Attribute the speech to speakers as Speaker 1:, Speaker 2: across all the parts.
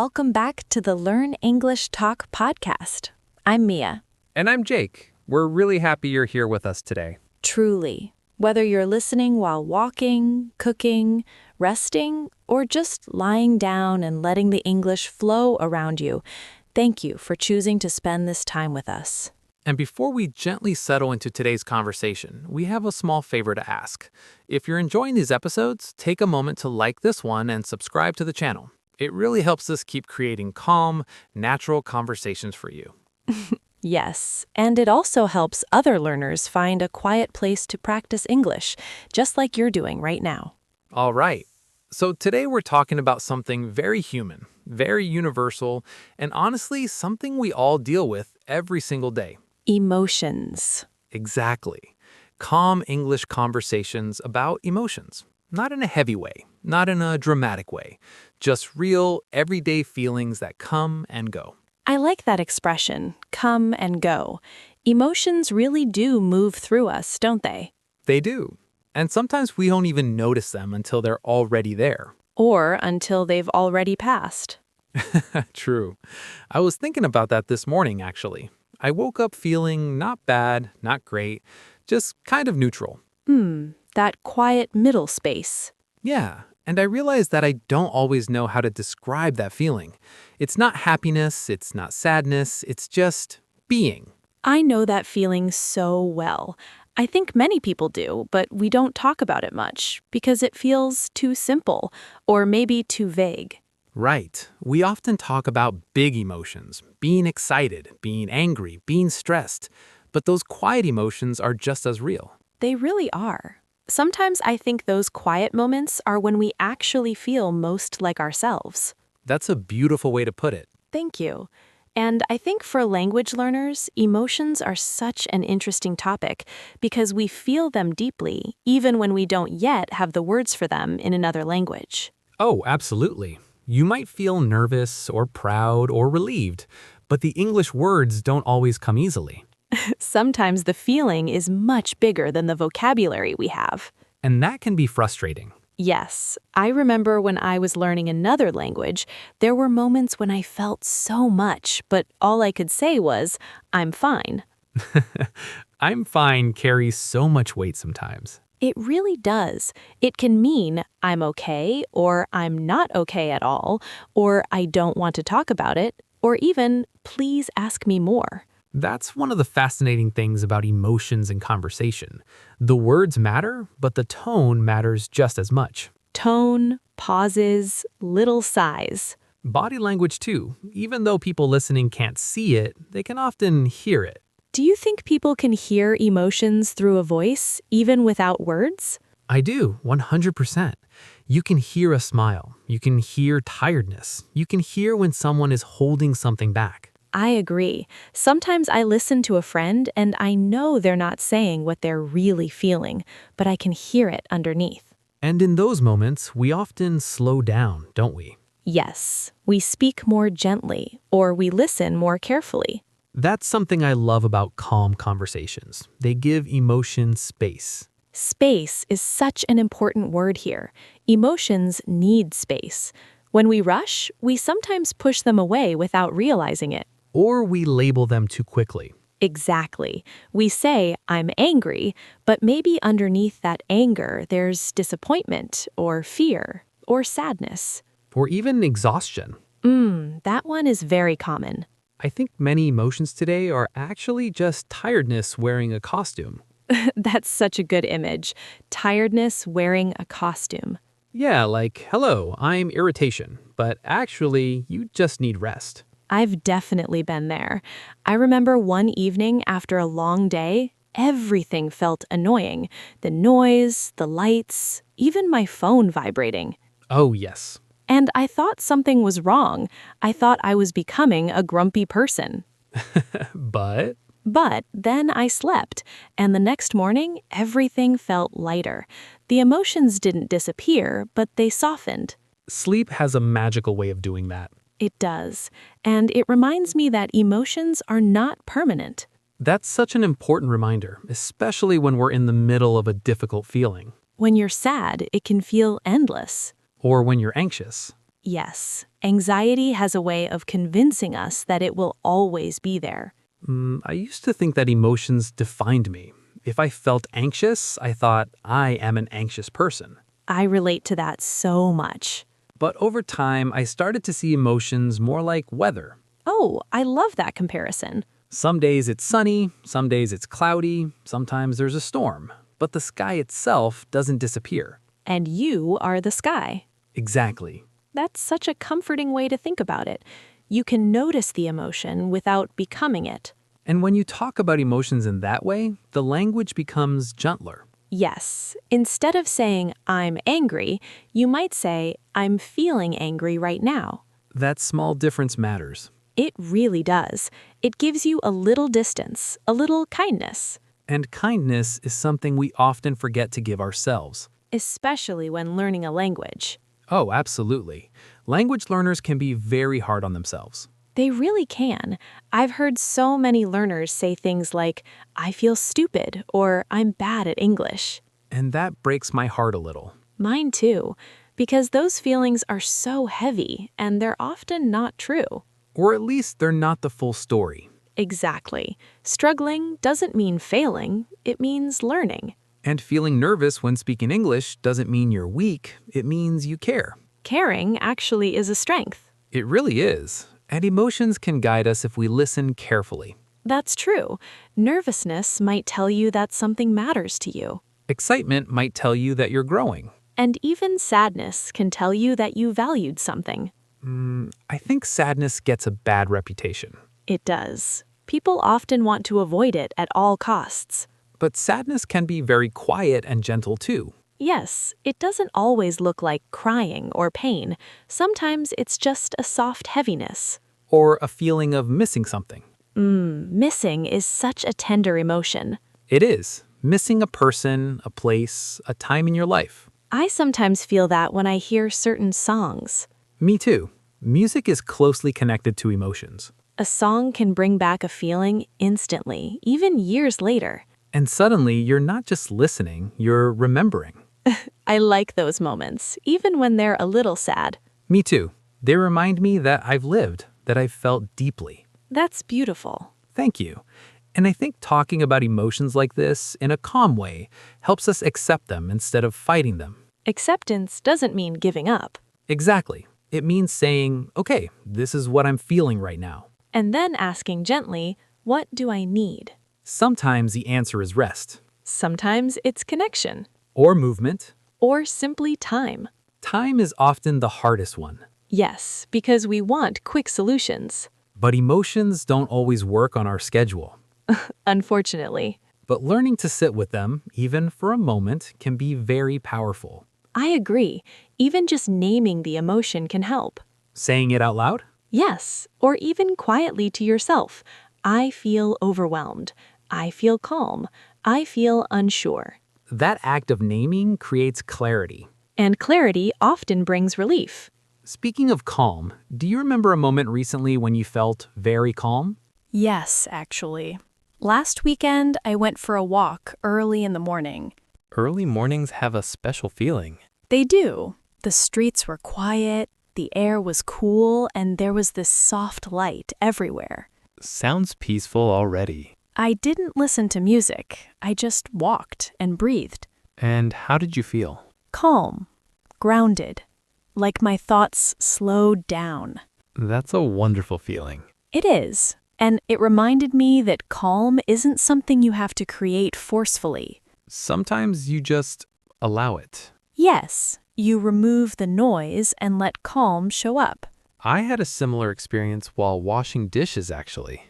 Speaker 1: welcome back to the Learn English Talk podcast. I'm Mia.
Speaker 2: And I'm Jake. We're really happy you're here with us today.
Speaker 1: Truly, whether you're listening while walking, cooking, resting, or just lying down and letting the English flow around you, thank you for choosing to spend this time with us.
Speaker 2: And before we gently settle into today's conversation, we have a small favor to ask. If you're enjoying these episodes, take a moment to like this one and subscribe to the channel. It really helps us keep creating calm, natural conversations for you.
Speaker 1: Yes, and it also helps other learners find a quiet place to practice English, just like you're doing right now.
Speaker 2: All right. So today we're talking about something very human, very universal, and honestly, something we all deal with every single day.
Speaker 1: Emotions.
Speaker 2: Exactly. Calm English conversations about emotions. Not in a heavy way, not in a dramatic way, just real, everyday feelings that come and go.
Speaker 1: I like that expression, come and go. Emotions really do move through us, don't they?
Speaker 2: They do. And sometimes we don't even notice them until they're already there.
Speaker 1: Or until they've already passed.
Speaker 2: True. I was thinking about that this morning, actually. I woke up feeling not bad, not great, just kind of neutral.
Speaker 1: That quiet middle space.
Speaker 2: Yeah, and I realized that I don't always know how to describe that feeling. It's not happiness, it's not sadness, it's just being.
Speaker 1: I know that feeling so well. I think many people do, but we don't talk about it much because it feels too simple or maybe too vague.
Speaker 2: Right. We often talk about big emotions, being excited, being angry, being stressed, but those quiet emotions are just as real.
Speaker 1: They really are. Sometimes I think those quiet moments are when we actually feel most like ourselves.
Speaker 2: That's a beautiful way to put it.
Speaker 1: Thank you. And I think for language learners, emotions are such an interesting topic because we feel them deeply, even when we don't yet have the words for them in another language.
Speaker 2: Oh, absolutely. You might feel nervous or proud or relieved, but the English words don't always come easily.
Speaker 1: Sometimes the feeling is much bigger than the vocabulary we have.
Speaker 2: And that can be frustrating.
Speaker 1: Yes, I remember when I was learning another language, there were moments when I felt so much, but all I could say was, I'm fine.
Speaker 2: I'm fine carries so much weight sometimes.
Speaker 1: It really does. It can mean I'm okay, or I'm not okay at all, or I don't want to talk about it, or even please ask me more.
Speaker 2: That's one of the fascinating things about emotions and conversation. The words matter, but the tone matters just as much.
Speaker 1: Tone, pauses, little sighs.
Speaker 2: Body language too. Even though people listening can't see it, they can often hear it.
Speaker 1: Do you think people can hear emotions through a voice, even without words?
Speaker 2: I do, 100%. You can hear a smile. You can hear tiredness. You can hear when someone is holding something back.
Speaker 1: I agree. Sometimes I listen to a friend and I know they're not saying what they're really feeling, but I can hear it underneath.
Speaker 2: And in those moments, we often slow down, don't we?
Speaker 1: Yes, we speak more gently, or we listen more carefully.
Speaker 2: That's something I love about calm conversations. They give emotion space.
Speaker 1: Space is such an important word here. Emotions need space. When we rush, we sometimes push them away without realizing it.
Speaker 2: Or we label them too quickly.
Speaker 1: Exactly. We say, I'm angry, but maybe underneath that anger, there's disappointment or fear or sadness.
Speaker 2: Or even exhaustion.
Speaker 1: That one is very common.
Speaker 2: I think many emotions today are actually just tiredness wearing a costume.
Speaker 1: That's such a good image. Tiredness wearing a costume.
Speaker 2: Yeah, like, hello, I'm irritation, but actually, you just need rest.
Speaker 1: I've definitely been there. I remember one evening after a long day, everything felt annoying. The noise, the lights, even my phone vibrating.
Speaker 2: Oh, yes.
Speaker 1: And I thought something was wrong. I thought I was becoming a grumpy person.
Speaker 2: But
Speaker 1: But then I slept, and the next morning, everything felt lighter. The emotions didn't disappear, but they softened.
Speaker 2: sleep has a magical way of doing that.
Speaker 1: It does. And it reminds me that emotions are not permanent.
Speaker 2: That's such an important reminder, especially when we're in the middle of a difficult feeling.
Speaker 1: When you're sad, it can feel endless.
Speaker 2: Or when you're anxious.
Speaker 1: Yes, anxiety has a way of convincing us that it will always be there.
Speaker 2: I used to think that emotions defined me. If I felt anxious, I thought I am an anxious person.
Speaker 1: I relate to that so much.
Speaker 2: But over time, I started to see emotions more like weather.
Speaker 1: Oh, I love that comparison.
Speaker 2: Some days it's sunny, some days it's cloudy, sometimes there's a storm. But the sky itself doesn't disappear.
Speaker 1: And you are the sky.
Speaker 2: Exactly.
Speaker 1: That's such a comforting way to think about it. You can notice the emotion without becoming it.
Speaker 2: And when you talk about emotions in that way, the language becomes gentler.
Speaker 1: Yes, instead of saying, I'm angry, you might say, I'm feeling angry right now.
Speaker 2: That small difference matters.
Speaker 1: It really does. It gives you a little distance, a little kindness,
Speaker 2: And kindness is something we often forget to give ourselves.
Speaker 1: especially when learning a language.
Speaker 2: Oh, absolutely. Language learners can be very hard on themselves.
Speaker 1: They really can. I've heard so many learners say things like, I feel stupid, or I'm bad at English.
Speaker 2: And that breaks my heart a little.
Speaker 1: Mine too, because those feelings are so heavy and they're often not true.
Speaker 2: Or at least they're not the full story.
Speaker 1: Exactly. Struggling doesn't mean failing, it means learning.
Speaker 2: And feeling nervous when speaking English doesn't mean you're weak, it means you care.
Speaker 1: Caring actually is a strength.
Speaker 2: It really is. And emotions can guide us if we listen carefully.
Speaker 1: That's true. Nervousness might tell you that something matters to you.
Speaker 2: Excitement might tell you that you're growing.
Speaker 1: And even sadness can tell you that you valued something.
Speaker 2: I think sadness gets a bad reputation.
Speaker 1: It does. People often want to avoid it at all costs.
Speaker 2: But sadness can be very quiet and gentle too.
Speaker 1: Yes, it doesn't always look like crying or pain. Sometimes it's just a soft heaviness.
Speaker 2: Or a feeling of missing something.
Speaker 1: Missing is such a tender emotion.
Speaker 2: It is. Missing a person, a place, a time in your life.
Speaker 1: I sometimes feel that when I hear certain songs.
Speaker 2: Me too. Music is closely connected to emotions.
Speaker 1: A song can bring back a feeling instantly, even years later.
Speaker 2: And suddenly, you're not just listening, you're remembering.
Speaker 1: I like those moments, even when they're a little sad.
Speaker 2: Me too. They remind me that I've lived, that I've felt deeply.
Speaker 1: That's beautiful.
Speaker 2: Thank you. And I think talking about emotions like this in a calm way helps us accept them instead of fighting them.
Speaker 1: Acceptance doesn't mean giving up.
Speaker 2: Exactly. It means saying, okay, this is what I'm feeling right now.
Speaker 1: And then asking gently, what do I need?
Speaker 2: Sometimes the answer is rest,
Speaker 1: Sometimes it's connection,
Speaker 2: or movement.
Speaker 1: or simply time.
Speaker 2: Time is often the hardest one.
Speaker 1: Yes, because we want quick solutions.
Speaker 2: But emotions don't always work on our schedule.
Speaker 1: Unfortunately.
Speaker 2: But learning to sit with them, even for a moment, can be very powerful.
Speaker 1: I agree. Even just naming the emotion can help.
Speaker 2: Saying it out loud?
Speaker 1: Yes, or even quietly to yourself. I feel overwhelmed. I feel calm. I feel unsure.
Speaker 2: That act of naming creates clarity.
Speaker 1: And clarity often brings relief.
Speaker 2: Speaking of calm, do you remember a moment recently when you felt very calm?
Speaker 3: Yes, actually. Last weekend, I went for a walk early in the morning.
Speaker 4: Early mornings have a special feeling.
Speaker 3: They do. The streets were quiet, the air was cool, and there was this soft light everywhere.
Speaker 4: Sounds peaceful already.
Speaker 3: I didn't listen to music. I just walked and breathed.
Speaker 4: And how did you feel?
Speaker 3: Calm, grounded, like my thoughts slowed down.
Speaker 4: That's a wonderful feeling.
Speaker 3: It is. And it reminded me that calm isn't something you have to create forcefully.
Speaker 4: Sometimes you just allow it.
Speaker 3: Yes, you remove the noise and let calm show up.
Speaker 4: I had a similar experience while washing dishes, actually.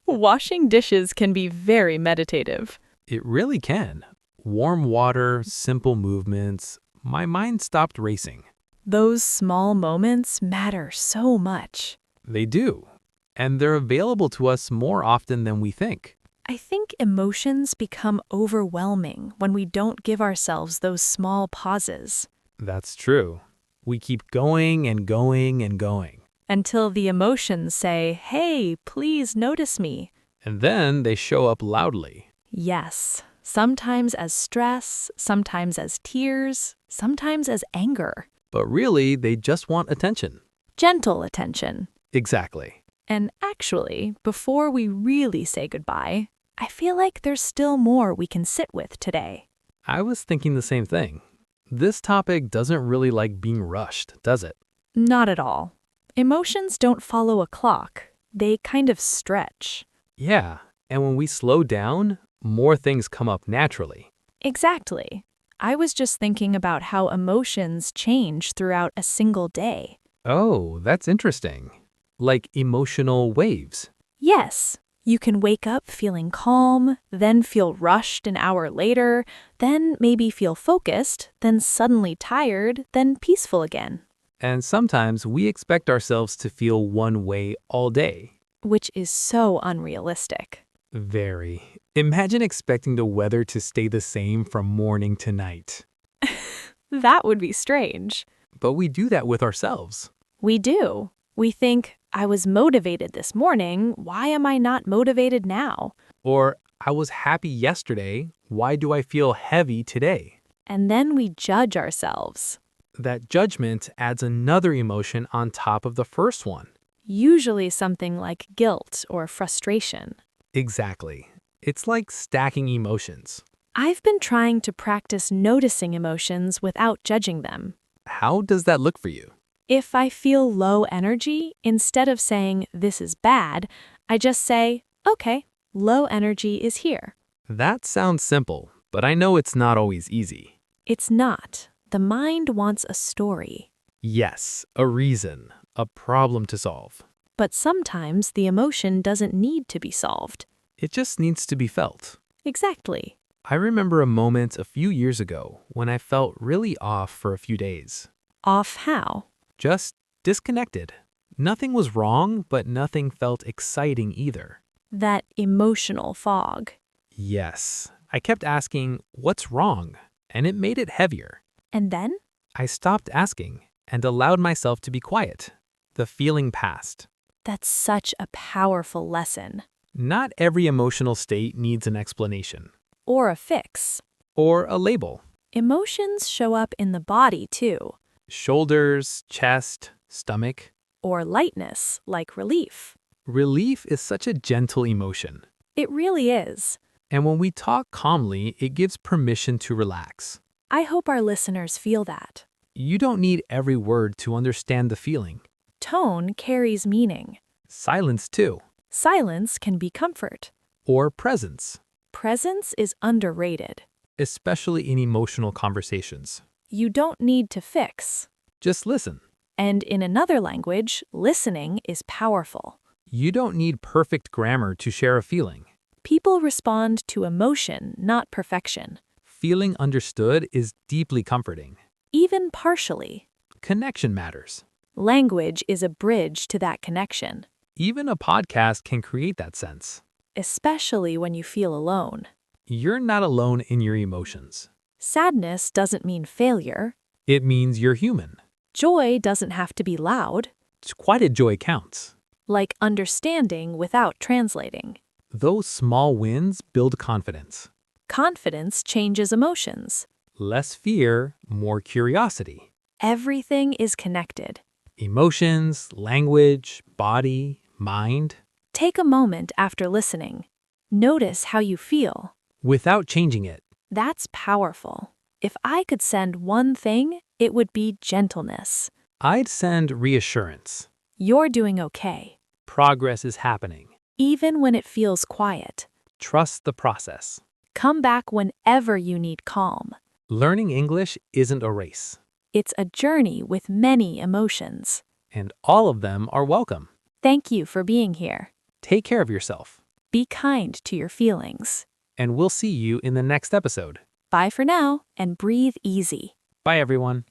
Speaker 3: Washing dishes can be very meditative.
Speaker 4: It really can. Warm water, simple movements. My mind stopped racing.
Speaker 3: Those small moments matter so much.
Speaker 4: They do. And they're available to us more often than we think.
Speaker 3: I think emotions become overwhelming when we don't give ourselves those small pauses.
Speaker 4: That's true. We keep going and going and going.
Speaker 3: Until the emotions say, hey, please notice me.
Speaker 4: And then they show up loudly.
Speaker 3: Yes, sometimes as stress, sometimes as tears, sometimes as anger.
Speaker 4: But really, they just want attention.
Speaker 3: Gentle attention.
Speaker 4: Exactly.
Speaker 3: And actually, before we really say goodbye, I feel like there's still more we can sit with today.
Speaker 4: I was thinking the same thing. This topic doesn't really like being rushed, does it?
Speaker 3: Not at all. Emotions don't follow a clock. They kind of stretch.
Speaker 4: Yeah, and when we slow down, more things come up naturally.
Speaker 3: Exactly. I was just thinking about how emotions change throughout a single day.
Speaker 4: Oh, that's interesting. Like emotional waves.
Speaker 3: Yes, you can wake up feeling calm, then feel rushed an hour later, then maybe feel focused, then suddenly tired, then peaceful again.
Speaker 4: And sometimes we expect ourselves to feel one way all day.
Speaker 3: Which is so unrealistic.
Speaker 4: Very. Imagine expecting the weather to stay the same from morning to night.
Speaker 3: That would be strange.
Speaker 4: But we do that with ourselves.
Speaker 3: We do. We think, I was motivated this morning, why am I not motivated now?
Speaker 4: Or, I was happy yesterday, why do I feel heavy today?
Speaker 3: And then we judge ourselves.
Speaker 4: That judgment adds another emotion on top of the first one.
Speaker 3: Usually something like guilt or frustration.
Speaker 4: Exactly. It's like stacking emotions.
Speaker 3: I've been trying to practice noticing emotions without judging them.
Speaker 4: How does that look for you?
Speaker 3: If I feel low energy, instead of saying, this is bad, I just say, okay, low energy is here.
Speaker 4: That sounds simple, but I know it's not always easy.
Speaker 3: It's not. The mind wants a story.
Speaker 4: Yes, a reason, a problem to solve.
Speaker 3: But sometimes the emotion doesn't need to be solved.
Speaker 4: It just needs to be felt.
Speaker 3: Exactly.
Speaker 4: I remember a moment a few years ago when I felt really off for a few days.
Speaker 3: Off how?
Speaker 4: Just disconnected. Nothing was wrong, but nothing felt exciting either.
Speaker 3: That emotional fog.
Speaker 4: Yes, I kept asking, what's wrong? And it made it heavier.
Speaker 3: And then?
Speaker 4: I stopped asking and allowed myself to be quiet. The feeling passed.
Speaker 3: That's such a powerful lesson.
Speaker 4: Not every emotional state needs an explanation.
Speaker 3: Or a fix.
Speaker 4: Or a label.
Speaker 3: Emotions show up in the body too.
Speaker 4: Shoulders, chest, stomach.
Speaker 3: Or lightness, like relief.
Speaker 4: Relief is such a gentle emotion.
Speaker 3: It really is.
Speaker 4: And when we talk calmly, it gives permission to relax.
Speaker 3: I hope our listeners feel that.
Speaker 4: You don't need every word to understand the feeling.
Speaker 3: Tone carries meaning.
Speaker 4: Silence, too.
Speaker 3: Silence can be comfort.
Speaker 4: Or presence.
Speaker 3: Presence is underrated.
Speaker 4: Especially in emotional conversations.
Speaker 3: You don't need to fix.
Speaker 4: Just listen.
Speaker 3: And in another language, listening is powerful.
Speaker 4: You don't need perfect grammar to share a feeling.
Speaker 3: People respond to emotion, not perfection.
Speaker 4: Feeling understood is deeply comforting.
Speaker 3: Even partially.
Speaker 4: Connection matters.
Speaker 3: Language is a bridge to that connection.
Speaker 4: Even a podcast can create that sense.
Speaker 3: Especially when you feel alone.
Speaker 4: You're not alone in your emotions.
Speaker 3: Sadness doesn't mean failure.
Speaker 4: It means you're human.
Speaker 3: Joy doesn't have to be loud.
Speaker 4: Quiet joy counts.
Speaker 3: Like understanding without translating.
Speaker 4: Those small wins build confidence.
Speaker 3: Confidence changes emotions.
Speaker 4: Less fear, more curiosity.
Speaker 3: Everything is connected.
Speaker 4: Emotions, language, body, mind.
Speaker 3: Take a moment after listening. Notice how you feel.
Speaker 4: Without changing it.
Speaker 3: That's powerful. If I could send one thing, it would be gentleness.
Speaker 4: I'd send reassurance.
Speaker 3: You're doing okay.
Speaker 4: Progress is happening.
Speaker 3: Even when it feels quiet.
Speaker 4: Trust the process.
Speaker 3: Come back whenever you need calm.
Speaker 4: Learning English isn't a race.
Speaker 3: It's a journey with many emotions.
Speaker 4: And all of them are welcome.
Speaker 3: Thank you for being here.
Speaker 4: Take care of yourself.
Speaker 3: Be kind to your feelings.
Speaker 4: And we'll see you in the next episode.
Speaker 3: Bye for now, and breathe easy.
Speaker 4: Bye, everyone.